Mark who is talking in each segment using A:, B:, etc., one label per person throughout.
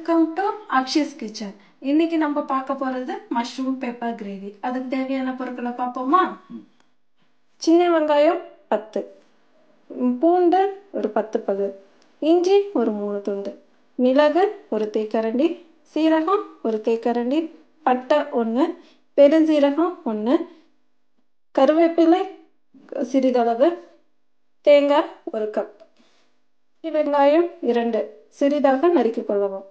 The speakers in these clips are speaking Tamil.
A: Welcome to அக்ஷய்ஸ் kitchen. இன்னைக்கு நம்ம பார்க்க போகிறது மஷ்ரூம் பெப்பர் கிரேவி. அதுக்கு தேவையான பொருட்களை பார்ப்போமா? சின்ன வெங்காயம் 10, பூண்டு ஒரு 10 பல், இஞ்சி ஒரு 3 துண்டு, மிளகு ஒரு தேக்கரண்டி, சீரகம் ஒரு தேக்கரண்டி, பட்டை 1, பெருஞ்சீரகம் 1, கருவேப்பிலை சிறிதளவு, தேங்காய் ஒரு கப், வெங்காயம் 2 சிறிதாக நறுக்கிக் கொள்ளவும்,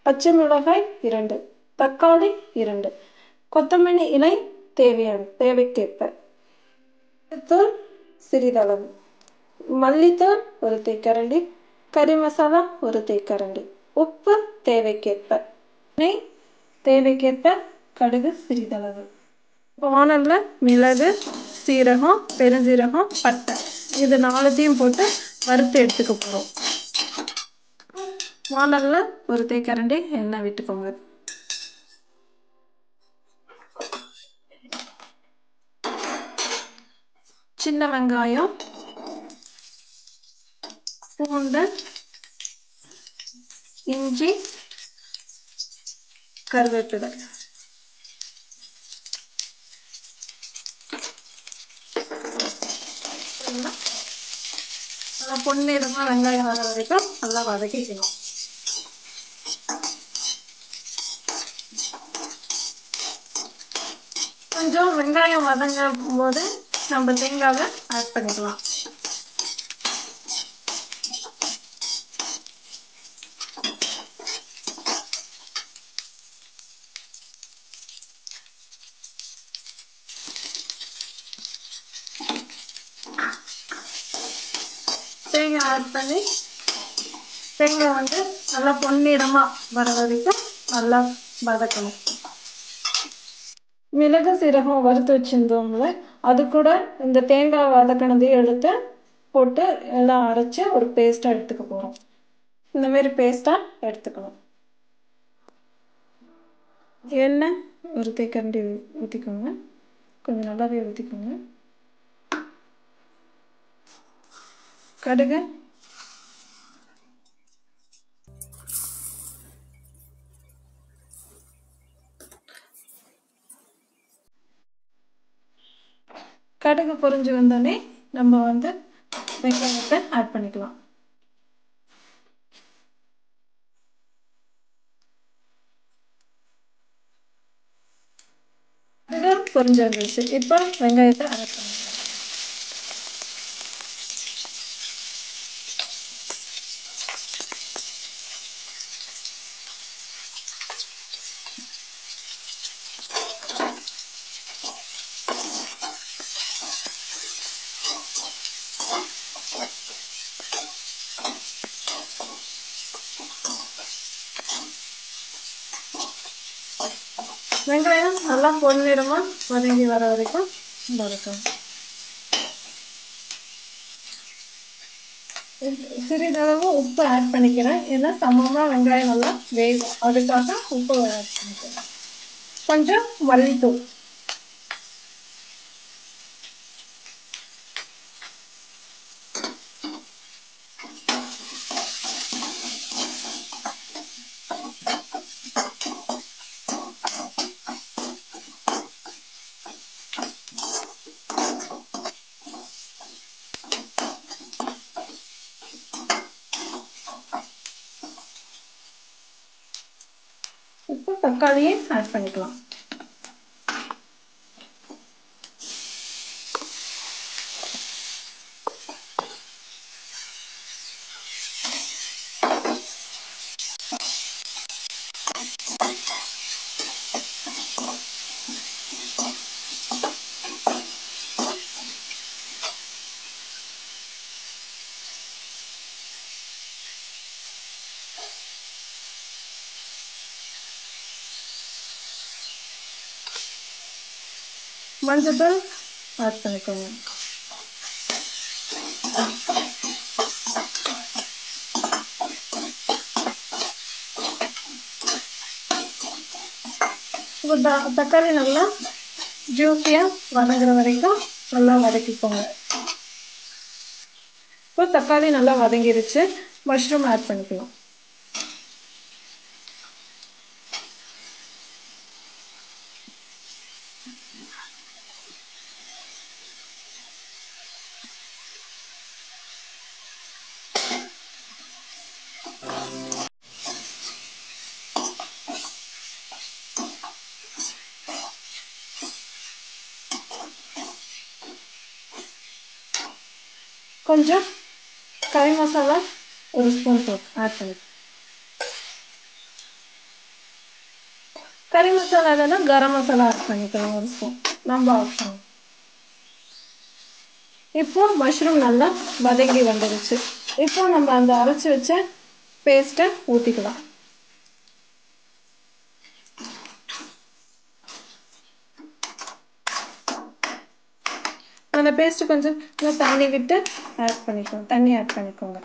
A: பச்சை மிளகாய் 2, தக்காளி 2, கொத்தமல்லி இலை தேவைக்கேற்ப, தூள் சிறிதளவு, மல்லித்தூள் ஒரு தேக்கரண்டி, கறி மசாலா ஒரு தேக்கரண்டி, உப்பு தேவைக்கேற்ப, நெய் தேவைக்கேற்ப, கடுகு சிறிதளவு. வானல்ல மிளகு, சீரகம், பெருஞ்சீரகம், பட்டை இது 4த்தையும் போட்டு வறுத்து எடுத்துக்க போகிறோம். வானல்ல ஒரு தேக்கரண்டி எண்ணெய் விட்டுக்கோங்க. சின்ன வெங்காயம், பூண்டு, இஞ்சி, கருவேப்பிலை நல்லா பொன்னிறமா வெங்காயம் வர வரைக்கும் நல்லா வதக்கிக்கணும். கொஞ்சம் வெங்காயம் வதங்கும் போது நம்ம தேங்காவை ஆட் பண்ணிக்கலாம். தேங்காய் ஆட் பண்ணி தேங்காய் நல்லா பொன்னிறமா வர வரைக்கும் நல்லா வதக்கணும். மிளகு சீரகம் வறுத்து வச்சிருந்தோம்ல, அது கூட இந்த தேங்காய் வதக்கினதையும் எடுத்து போட்டு எல்லாம் அரைச்சி ஒரு பேஸ்ட்டாக எடுத்துக்க போகிறோம். இந்த மாதிரி பேஸ்ட்டாக எடுத்துக்கணும். எண்ணெய் ஒரு தேக்கரண்டி ஊற்றிக்கோங்க. கொஞ்சம் நல்லாவே ஊற்றிக்கோங்க. கடுகு, கடுகு பொரிஞ்சு வந்தோடனே நம்ம வெங்காயத்தை ஆட் பண்ணிக்கலாம். கடுகு பொரிஞ்சு வந்துருச்சு. இப்போ வெங்காயத்தை ஆட் பண்ணிக்கலாம். வெங்காயம் நல்லா பொன்னிறமா வதங்கி வர வரைக்கும் வதக்கணும். சிறிதளவு உப்பு ஆட் பண்ணிக்கிறேன். ஏன்னா சமமாக வெங்காயம் நல்லா வேகும், அதுக்காக உப்பு ஆட் பண்ணிக்கிறேன். கொஞ்சம் மல்லித்தூள், இப்போ தக்காளியை ஆட் பண்ணிக்கலாம். மஞ்சள் ஆட் பண்ணிக்கோங்க. தக்காளி நல்லா ஜூஸியாக வதங்குற வரைக்கும் நல்லா வதக்கிக்கோங்க. இப்போ தக்காளி நல்லா வதங்கிருச்சு. மஷ்ரூம் ஆட் பண்ணிக்கலாம். கொஞ்சம் கறி மசாலா ஒரு ஸ்பூன் போட்டு ஆட் பண்ணி, கறி மசாலா இல்லைன்னா கரம் மசாலா ஆட் பண்ணிக்கலாம் ஒரு ஸ்பூன், நம்ம ஆப்ஷன். இப்போ மஷ்ரூம் நல்லா வதங்கி வந்துடுச்சு. இப்போ நம்ம அந்த அரைச்சி வச்ச பேஸ்ட்டை ஊற்றிக்கலாம். அந்த பேஸ்ட்டு கொஞ்சம் தண்ணி விட்டு ஆட் பண்ணிக்கோங்க, தண்ணி ஆட் பண்ணிக்கோங்க.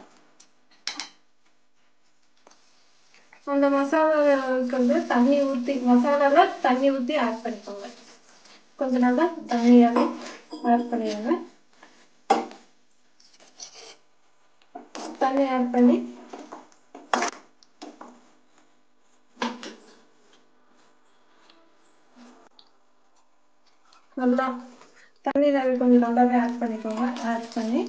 A: அந்த மசாலாவுக்கு தண்ணி ஊற்றி, மசாலாவில் தண்ணி ஊற்றி ஆட் பண்ணிக்கோங்க. கொஞ்சம் நல்லா தண்ணியாகவே ஆட் பண்ணிடுங்க. தண்ணி ஆட் பண்ணி நல்லா தண்ணி கொஞ்சம் நல்லாவே ஆட் பண்ணிக்கோங்க. ஆட் பண்ணி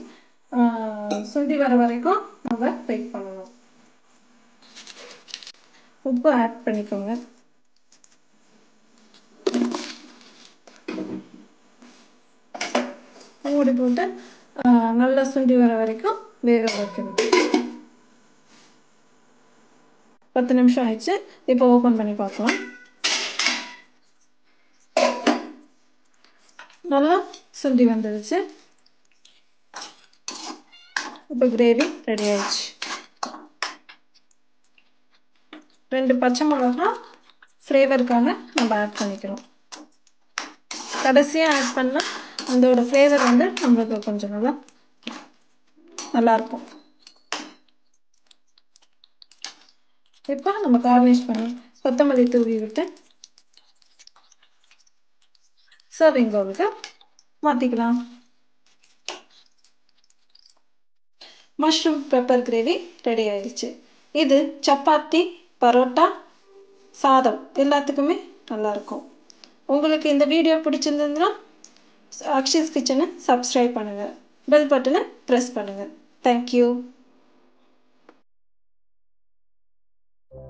A: சுண்டி வர வரைக்கும் நம்ம வெயிட் பண்ணணும். உப்பு ஆட் பண்ணிக்கோங்க. மூடி போட்டு நல்லா சுண்டி வர வரைக்கும் வேக வைக்கணும். 10 நிமிஷம் ஆயிடுச்சு. இப்போ ஓப்பன் பண்ணி பார்க்கலாம். நல்லா சுண்டி வந்துடுச்சு. இப்போ கிரேவி ரெடி ஆயிடுச்சு. 2 பச்சை மிளகாய் ஃப்ளேவருக்காக நம்ம ஆட் பண்ணிக்கிறோம். கடைசியாக ஆட் பண்ணால் அதோட ஃப்ளேவர் நம்மளுக்கு கொஞ்சம் நல்லாயிருக்கும். இப்போ நம்ம கார்னிஷ் பண்ணி கொத்தமல்லி தூவி விட்டு சர்விங் பவுலுக்கு மாற்றிக்கலாம். மஷ்ரூம் பெப்பர் கிரேவி ரெடி ஆயிடுச்சு. இது சப்பாத்தி, பரோட்டா, சாதம் எல்லாத்துக்குமே நல்லாயிருக்கும். உங்களுக்கு இந்த வீடியோ பிடிச்சிருந்ததுன்னா அக்ஷிஸ் கிச்சனை சப்ஸ்கிரைப் பண்ணுங்கள், பெல் பட்டனை ப்ரெஸ் பண்ணுங்கள். தேங்க்யூ.